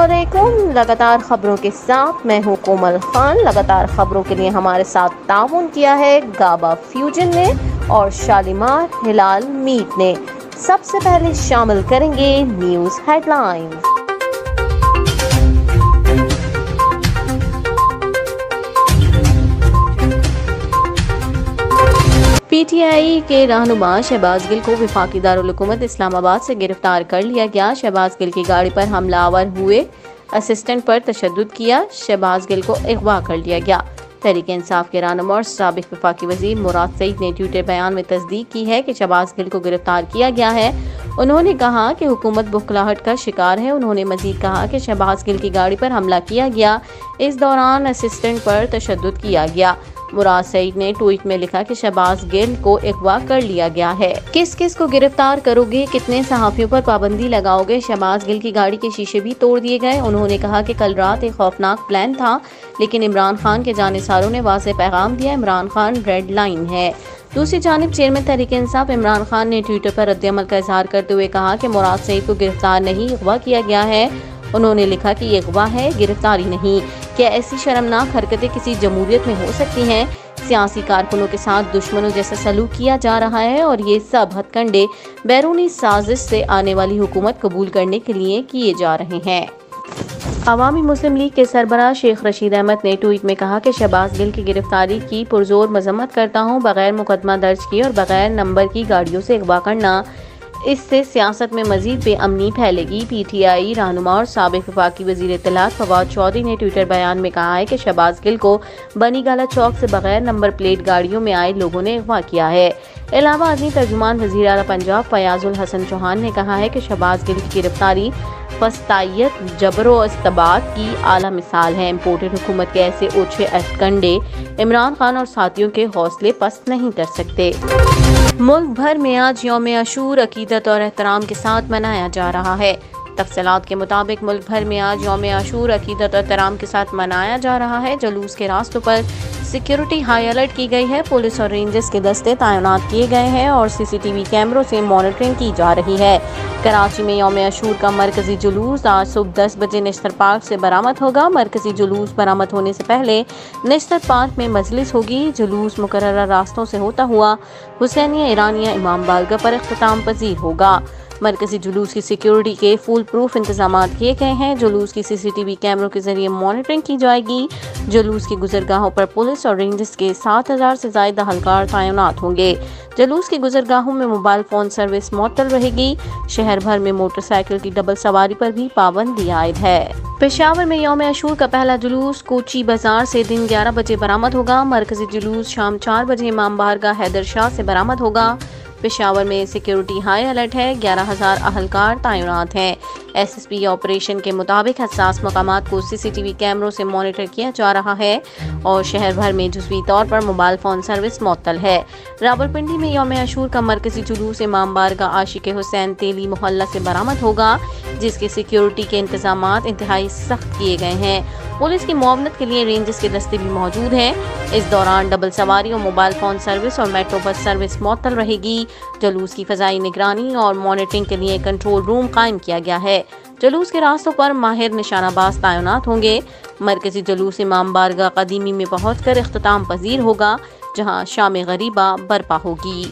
السلام علیکم۔ لگاتار خبروں کے ساتھ میں ہوں کومل خان۔ لگاتار خبروں کے لیے ہمارے ساتھ تعاون کیا ہے گابا فیوجن نے اور شالیمار ہلال میٹ نے۔ سب سے پہلے شامل کریں گے news headlines. P T I کے رہنما شہباز گل کو وفاقی دارالحکومت اسلام آباد سے گرفتار کر لیا گیا۔ شہباز گل کی گاڑی پر حملہ آور ہوئے اسسٹنٹ پر تشدد کیا، شہباز گل کو اغوا کر لیا گیا۔ تحریک انصاف کے رہنما اور سابق وفاقی وزیر مراد سعید نے ٹویٹر بیان میں تصدیق کی ہے کہ شہباز گل کو گرفتار کیا گیا ہے۔ انہوں نے کہا کہ حکومت بخلاہٹ کا شکار ہے۔ انہوں نے مزید کہا کہ شہباز گل کی گاڑی پر حملہ کیا گیا، اس دوران اسسٹنٹ پر تشدد کیا گیا۔ مراد سعید نے ٹویٹ میں لکھا کہ شہباز گل کو اغوا کر لیا گیا ہے۔ کس کس کو گرفتار کرو گے، کتنے صحافیوں پر پابندی لگاؤ گے؟ شہباز گل کی گاڑی کے شیشے بھی توڑ دیے گئے۔ انہوں نے کہا کہ کل رات ایک خوفناک پلان تھا، لیکن عمران خان کے جانصاروں نے واضح پیغام دیا، عمران خان ریڈ لائن ہے۔ دوسری جانب چیئرمین تحریک انصاف عمران خان نے ٹویٹر پر رد عمل کا اظہار کرتے ہوئے کہا کہ مراد سعید کو گرفتار نہیں، اغوا کیا گیا ہے۔ انہوں نے لکھا کہ یہ اغوا ہے، گرفتاری نہیں۔ کیا ایسی شرمناک حرکتیں کسی جمہوریت میں ہو سکتی ہیں؟ سیاسی کارکنوں کے ساتھ دشمنوں جیسا سلوک کیا جا رہا ہے اور یہ سب ہتھ کنڈے بیرونی سازش سے آنے والی حکومت قبول کرنے کے لیے کیے جا رہے ہیں۔ عوامی مسلم لیگ کے سربراہ شیخ رشید احمد نے ٹویٹ میں کہا کہ شہباز گل کی گرفتاری کی پرزور مذمت کرتا ہوں۔ بغیر مقدمہ درج کیے اور بغیر نمبر کی گاڑیوں سے اغوا کرنا، اس سے سیاست میں مزید بے امنی پھیلے گی۔ پی ٹی آئی رہنما اور سابق وفاقی وزیر اطلاعات فواد چودھری نے ٹویٹر بیان میں کہا ہے کہ شہباز گل کو بنی گالہ چوک سے بغیر نمبر پلیٹ گاڑیوں میں آئے لوگوں نے اغوا کیا ہے۔ علاوہ ازیں ترجمان وزیر اعلیٰ پنجاب فیاض الحسن چوہان نے کہا ہے کہ شہباز گل کی گرفتاری فسطائیت، جبر و استبداد کی اعلیٰ مثال ہے۔ امپورٹڈ حکومت کے ایسے اوچھے ہتھ کنڈے عمران خان اور ساتھیوں کے حوصلے پست نہیں کر سکتے۔ ملک بھر میں آج یوم عاشور عقیدت اور احترام کے ساتھ منایا جا رہا ہے۔ تفصیلات کے مطابق ملک بھر میں آج یوم عاشور عقیدت اور احترام کے ساتھ منایا جا رہا ہے۔ جلوس کے راستوں پر سیکیورٹی ہائی الرٹ کی گئی ہے، پولیس اور رینجرز کے دستے تعینات کیے گئے ہیں اور سی سی ٹی وی کیمروں سے مانیٹرنگ کی جا رہی ہے۔ کراچی میں یوم عاشور کا مرکزی جلوس آج صبح 10 بجے نشتر پارک سے برآمد ہوگا۔ مرکزی جلوس برآمد ہونے سے پہلے نشتر پارک میں مجلس ہوگی۔ جلوس مقررہ راستوں سے ہوتا ہوا حسینیہ ایرانیہ امام بارگاہ پر اختتام پذیر ہوگا۔ مرکزی جلوس کی سیکیورٹی کے فول پروف انتظامات کیے گئے ہیں۔ جلوس کی سی سی ٹی وی کیمروں کے ذریعے مانیٹرنگ کی جائے گی۔ جلوس کی گزرگاہوں پر پولیس اور رینجرز کے 7,000 سے زائد اہلکار تعینات ہوں گے۔ جلوس کی گزرگاہوں میں موبائل فون سروس معطل رہے گی۔ شہر بھر میں موٹر سائیکل کی ڈبل سواری پر بھی پابندی عائد ہے۔ پشاور میں یوم عاشور کا پہلا جلوس کوچی بازار سے دن 11 بجے برآمد ہوگا۔ مرکزی جلوس شام 4 بجے امام بارگاہ حیدر شاہ سے برآمد ہوگا۔ پشاور میں سیکیورٹی ہائی الرٹ ہے، 11,000 اہلکار تعینات ہیں۔ ایس ایس پی آپریشن کے مطابق حساس مقامات کو سی سی ٹی وی کیمروں سے مانیٹر کیا جا رہا ہے اور شہر بھر میں جزوی طور پر موبائل فون سروس معطل ہے۔ راولپنڈی میں یوم عاشور کا مرکزی جلوس امام بارگاہ عاشق حسین تیلی محلہ سے برآمد ہوگا، جس کے سیکیورٹی کے انتظامات انتہائی سخت کیے گئے ہیں۔ پولیس کی معاونت کے لیے رینجرز کے دستے بھی موجود ہیں۔ اس دوران ڈبل سواری اور موبائل فون سروس اور میٹرو بس سروس معطل رہے گی۔ جلوس کی فضائی نگرانی اور مانیٹرنگ کے لیے کنٹرول روم قائم کیا گیا ہے۔ جلوس کے راستوں پر ماہر نشانہ باز تعینات ہوں گے۔ مرکزی جلوس امام بارگاہ قدیمی میں پہنچ کر اختتام پذیر ہوگا، جہاں شام غریبہ برپا ہوگی۔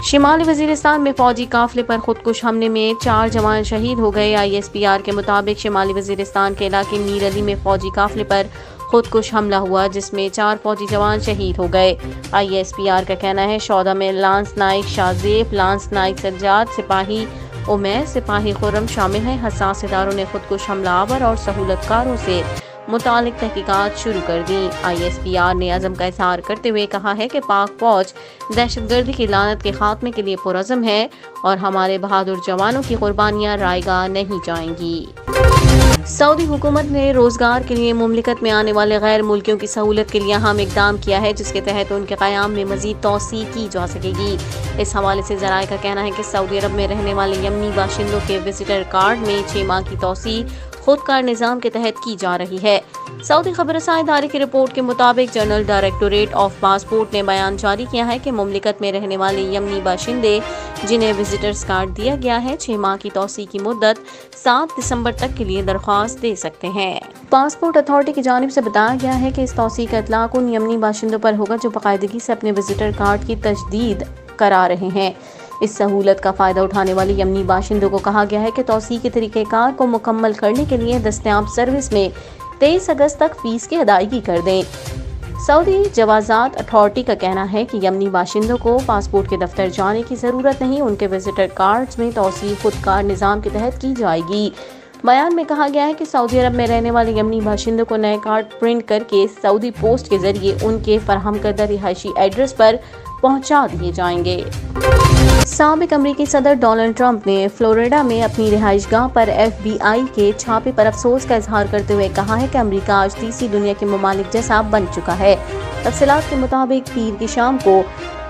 شمالی وزیرستان میں فوجی قافلے پر خودکش حملے میں 4 جوان شہید ہو گئے۔ آئی ایس پی آر کے مطابق شمالی وزیرستان کے علاقے میر علی میں فوجی قافلے پر خودکش حملہ ہوا، جس میں 4 فوجی جوان شہید ہو گئے۔ آئی ایس پی آر کا کہنا ہے شہدا میں لانس نائک شازیب، لانس نائک سجاد، سپاہی عمیر، سپاہی خرم شامل ہیں۔ حساس اداروں نے خودکش حملہ آور اور سہولت کاروں سے متعلق تحقیقات شروع کر دی۔ آئی ایس پی آر نے عزم کا اظہار کرتے ہوئے کہا ہے کہ پاک فوج دہشت گردی کی لعنت کے خاتمے کے لیے پرعزم ہے اور ہمارے بہادر جوانوں کی قربانیاں رائیگاں نہیں جائیں گی۔ سعودی حکومت نے روزگار کے لیے مملکت میں آنے والے غیر ملکیوں کی سہولت کے لیے اہم اقدام کیا ہے، جس کے تحت ان کے قیام میں مزید توسیع کی جا سکے گی۔ اس حوالے سے ذرائع کا کہنا ہے کہ سعودی عرب میں رہنے والے یمنی باشندوں کے وزٹر کارڈ میں 6 ماہ کی توسیع، خود کار نظام کے تحت کی جا رہی ہے۔ سعودی خبر رساں ادارے کی رپورٹ کے مطابق جنرل ڈائریکٹوریٹ آف پاسپورٹ نے بیان جاری کیا ہے کہ مملکت میں رہنے والے یمنی باشندے جنہیں وزٹرز کارڈ دیا گیا ہے 6 ماہ کی توسیع کی مدت 7 دسمبر تک کے لیے درخواست دے سکتے ہیں۔ پاسپورٹ اتھارٹی کی جانب سے بتایا گیا ہے کہ اس توسیع کا اطلاق ان یمنی باشندوں پر ہوگا جو باقاعدگی سے اپنے وزٹر کارڈ کی تجدید کرا رہے ہیں۔ اس سہولت کا فائدہ اٹھانے والے یمنی باشندوں کو کہا گیا ہے کہ توسیع کے طریقہ کار کو مکمل کرنے کے لیے دستیاب سروس میں 23 اگست تک فیس کی ادائیگی کر دیں۔ سعودی جوازات اتھارٹی کا کہنا ہے کہ یمنی باشندوں کو پاسپورٹ کے دفتر جانے کی ضرورت نہیں، ان کے وزٹر کارڈز میں توسیع خود کار نظام کے تحت کی جائے گی۔ بیان میں کہا گیا ہے کہ سعودی عرب میں رہنے والے یمنی باشندوں کو نئے کارڈ پرنٹ کر کے سعودی پوسٹ کے ذریعے ان کے فراہم کردہ رہائشی ایڈریس پر پہنچا دیے جائیں گے۔ سابق امریکی صدر ڈونلڈ ٹرمپ نے فلوریڈا میں اپنی رہائش گاہ پر FBI کے چھاپے پر افسوس کا اظہار کرتے ہوئے کہا ہے کہ امریکہ آج تیسری دنیا کے ممالک جیسا بن چکا ہے۔ تفصیلات کے مطابق پیر کی شام کو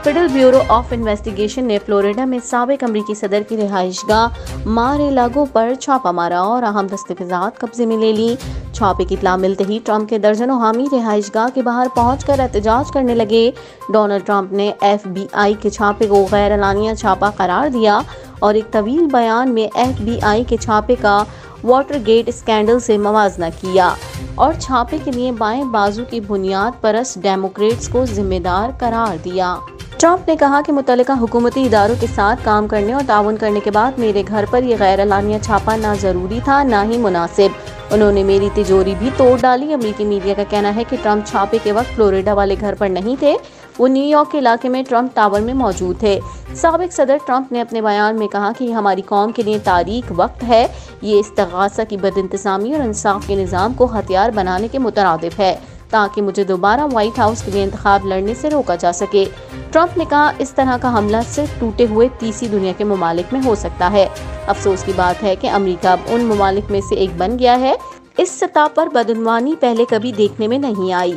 فیڈرل بیورو آف انویسٹیگیشن نے فلوریڈا میں سابق امریکی صدر کی رہائش گاہ مار-اے-لاگو پر چھاپہ مارا اور اہم دستاویزات قبضے میں لے لی۔ چھاپے کی اطلاع ملتے ہی ٹرمپ کے درجنوں حامی رہائش گاہ کے باہر پہنچ کر احتجاج کرنے لگے۔ ڈونلڈ ٹرمپ نے FBI کے چھاپے کو غیر اعلانیہ چھاپہ قرار دیا اور ایک طویل بیان میں FBI کے چھاپے کا واٹر گیٹ اسکینڈل سے موازنہ کیا اور چھاپے کے لیے بائیں بازو کی بنیاد پرست ڈیموکریٹس کو ذمہ دار قرار دیا۔ ٹرمپ نے کہا کہ متعلقہ حکومتی اداروں کے ساتھ کام کرنے اور تعاون کرنے کے بعد میرے گھر پر یہ غیر اعلانیہ چھاپہ نہ ضروری تھا نہ ہی مناسب۔ انہوں نے میری تجوری بھی توڑ ڈالی۔ امریکی میڈیا کا کہنا ہے کہ ٹرمپ چھاپے کے وقت فلوریڈا والے گھر پر نہیں تھے، وہ نیو یارک کے علاقے میں ٹرمپ ٹاور میں موجود تھے۔ سابق صدر ٹرمپ نے اپنے بیان میں کہا کہ یہ ہماری قوم کے لیے تاریک وقت ہے، یہ استغاثہ کی بد انتظامی اور انصاف کے نظام کو ہتھیار بنانے کے مترادف ہے تاکہ مجھے دوبارہ وائٹ ہاؤس کے لیے انتخاب لڑنے سے روکا جا سکے۔ ٹرمپ نے کہا اس طرح کا حملہ صرف ٹوٹے ہوئے تیسری دنیا کے ممالک میں ہو سکتا ہے۔ افسوس کی بات ہے کہ امریکہ اب ان ممالک میں سے ایک بن گیا ہے۔ اس سطح پر بدعنوانی پہلے کبھی دیکھنے میں نہیں آئی۔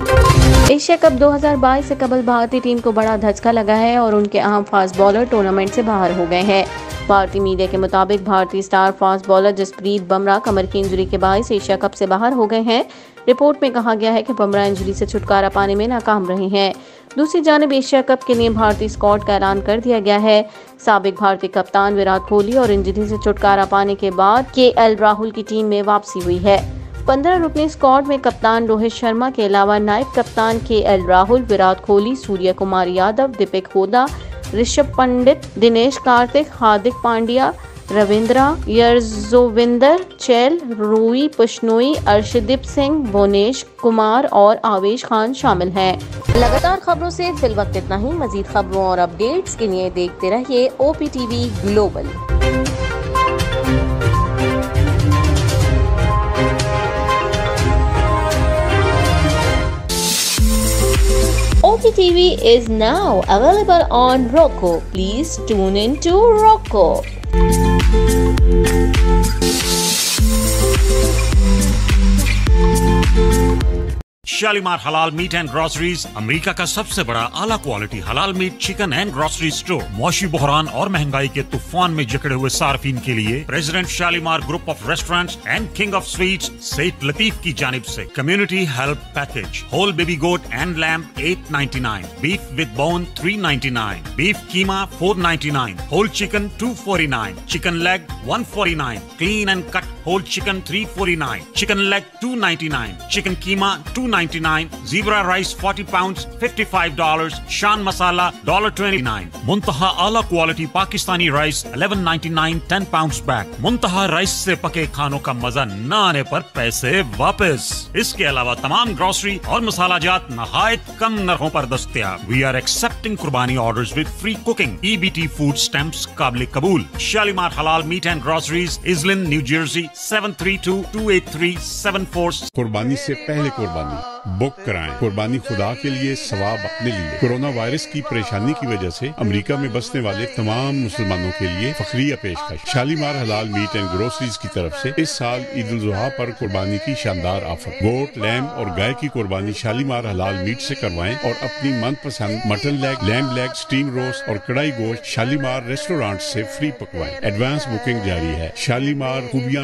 ایشیا کپ 2022 سے قبل بھارتی ٹیم کو بڑا دھچکا لگا ہے اور ان کے اہم فاسٹ بالر ٹورنامنٹ سے باہر ہو گئے ہیں۔ بھارتی میڈیا کے مطابق بھارتی اسٹار فاسٹ بالر جسپریت بمراہ کمر کی انجری کے باعث ایشیا کپ سے باہر ہو گئے ہیں۔ رپورٹ میں کہا گیا ہے کہ بمراہ انجری سے چھٹکارا پانے میں ناکام رہے ہیں۔ دوسری جانب ایشیا کپ کے لیے بھارتی اسکواڈ کا اعلان کر دیا گیا ہے۔ سابق بھارتی کپتان وراٹ کوہلی اور انجری سے چھٹکارا پانے کے بعد KL راہل کی ٹیم میں واپسی ہوئی ہے۔ 15 رکنی اسکواڈ میں کپتان روہت شرما کے علاوہ نائب کپتان KL راہل، وراٹ کوہلی، سوریہ کمار یادو، دیپک ہوڈا، رشبھ پنڈت، دنیش کارتک، ہاردک پانڈیا، رویندرا یزوویندر چہل، روی بشنوئی، ارشدیپ سنگھ، بھونیش کمار اور آویش خان شامل ہیں۔ لگاتار خبروں سے فی الوقت اتنا ہی۔ مزید خبروں اور اپڈیٹس کے لیے دیکھتے رہیے OPTV global. OPTV is now available on Roku. Please tune in to Roku. Shalimar حلال میٹ اینڈ گروسریز امریکہ کا سب سے بڑا اعلیٰ کوالٹی حلال meat chicken and grocery store. معاشی بحران اور مہنگائی کے طوفان میں جکڑے ہوئے صارفین کے لیے president Shalimar group of restaurants and king of sweets Syed Latif کی جانب سے community help package, whole baby goat and lamb $8.99، beef with bone $3.99، beef keema $4.99، whole chicken $2.49، chicken leg $1.49، clean and cut whole chicken $3.49، chicken leg $2.99، chicken keema $2.99، Zebra rice 40 pounds $55، Shan masala $1.29، Muntaha اعلیٰ quality Pakistani rice $11.99 10 pounds bag. منتہا rice سے پکے کھانوں کا مزہ نہ آنے پر پیسے واپس۔ اس کے علاوہ تمام گروسری اور مسالہ جات نہایت کم نرخوں پر دستیاب۔ وی آر ایکسپٹنگ قربانی orders with free cooking. EBT food stamps قابل قبول۔ شالیمار حلال meat and groceries, Iselin, New Jersey 732-283-74۔ قربانی سے پہلے قربانی بک کرائیں۔ قربانی خدا کے لیے، ثواب اپنے لیے۔ کورونا وائرس کی پریشانی کی وجہ سے امریکہ میں بسنے والے تمام مسلمانوں کے لیے فخریہ پیشکش۔ شالیمار حلال میٹ اینڈ گروسریز کی طرف سے اس سال عید الاضحیٰ پر قربانی کی شاندار آفر۔ گوٹ، لیمب اور گائے کی قربانی شالیمار حلال میٹ سے کروائیں اور اپنی من پسند mutton leg, lamb leg, steam roast اور کڑھائی گوشت شالیمار ریسٹورانٹ سے فری پکوائیں۔ ایڈوانس بکنگ جاری ہے۔ شالیمار خوبیاں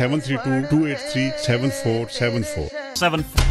732-283-7474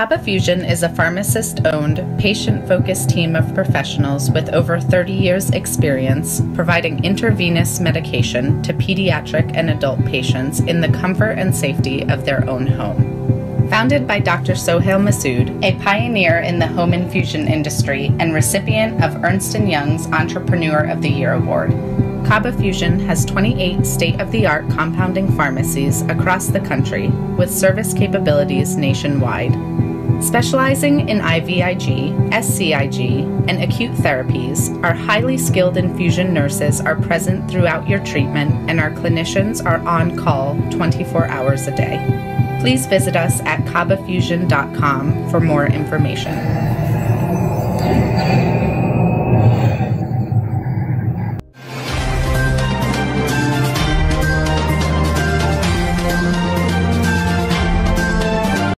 Kaba Fusion is a pharmacist-owned, patient-focused team of professionals with over 30 years' experience providing intravenous medication to pediatric and adult patients in the comfort and safety of their own home. Founded by Dr. Sohail Masood, a pioneer in the home infusion industry and recipient of Ernst & Young's Entrepreneur of the Year Award, Kaba Fusion has 28 state-of-the-art compounding pharmacies across the country with service capabilities nationwide. Specializing in IVIG, SCIG, and acute therapies, our highly skilled infusion nurses are present throughout your treatment and our clinicians are on call 24 hours a day. Please visit us at kabafusion.com for more information.